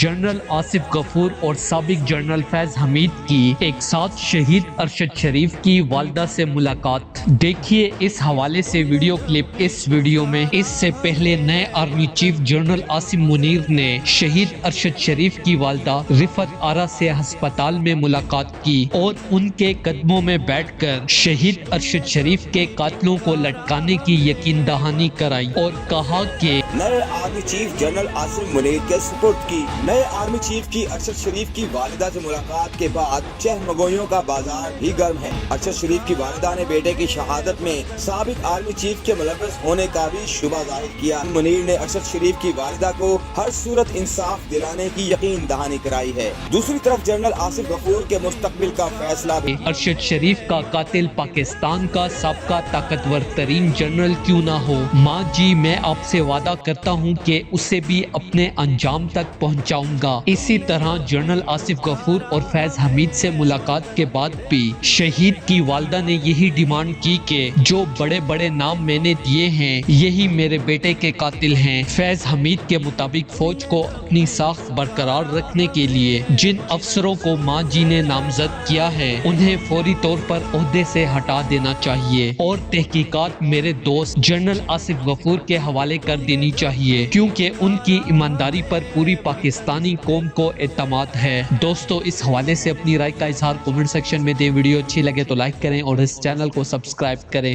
General Asif غفور اور سابق جنرل فیض حمید کی ایک ساتھ شہید ارشد شریف کی والدہ سے ملاقات۔ دیکھیے اس حوالے سے ویڈیو کلپ اس ویڈیو میں۔ اس سے پہلے نئے army chief general Asim Munir نے شہید ارشد شریف کی والدہ رفعت آرا سے ہسپتال میں ملاقات کی اور ان کے قدموں میں بیٹھ کر شہید ارشد شریف کے قاتلوں کو لٹکانے کی یقین دہانی کرائی اور کہا کہ نئے army chief general Asim Munir کے سپرد کی۔ نئے آرمی چیف کی ارشد شریف کی والدہ سے ملاقات کے بعد چہمگوئیوں کا بازار بھی گرم ہے۔ ارشد شریف کی والدہ نے بیٹے کی شہادت میں سابق آرمی چیف کے ملوث ہونے کا بھی شبہ ظاہر کیا۔ منیر نے ارشد شریف کی والدہ کو ہر صورت انصاف دلانے کی یقین دہانی کرائی ہے۔ دوسری طرف جنرل آصف غفور کے مستقبل کا فیصلہ بھی۔ ارشد شریف کا قاتل پاکستان کا سابقہ طاقتور ترین جنرل کیوں نہ ہو، ماں جی میں آپ سے وعدہ کرتا ہوں کہ اسے بھی اپنے انجام تک پہنچاؤں گا۔ اسی طرح جنرل آصف غفور اور فیض حمید سے ملاقات کے بعد بھی شہید کی والدہ نے یہی ڈیمانڈ کی کہ جو بڑے بڑے نام میں نے دیے ہیں یہی میرے بیٹے کے قاتل ہیں۔ فیض حمید کے مطابق فوج کو اپنی ساخت برقرار رکھنے کے لیے جن افسروں کو ماں جی نے نامزد کیا ہے انہیں فوری طور پر عہدے سے ہٹا دینا چاہیے اور تحقیقات میرے دوست جنرل آصف غفور کے حوالے کر دینی چاہیے، کیونکہ ان کی ایمانداری پر پوری پاکستانی قوم کو اعتماد ہے۔ دوستو اس حوالے سے اپنی رائے کا اظہار کمنٹ سیکشن میں دیں۔ ویڈیو اچھی لگے تو لائک کریں اور اس چینل کو سبسکرائب کریں۔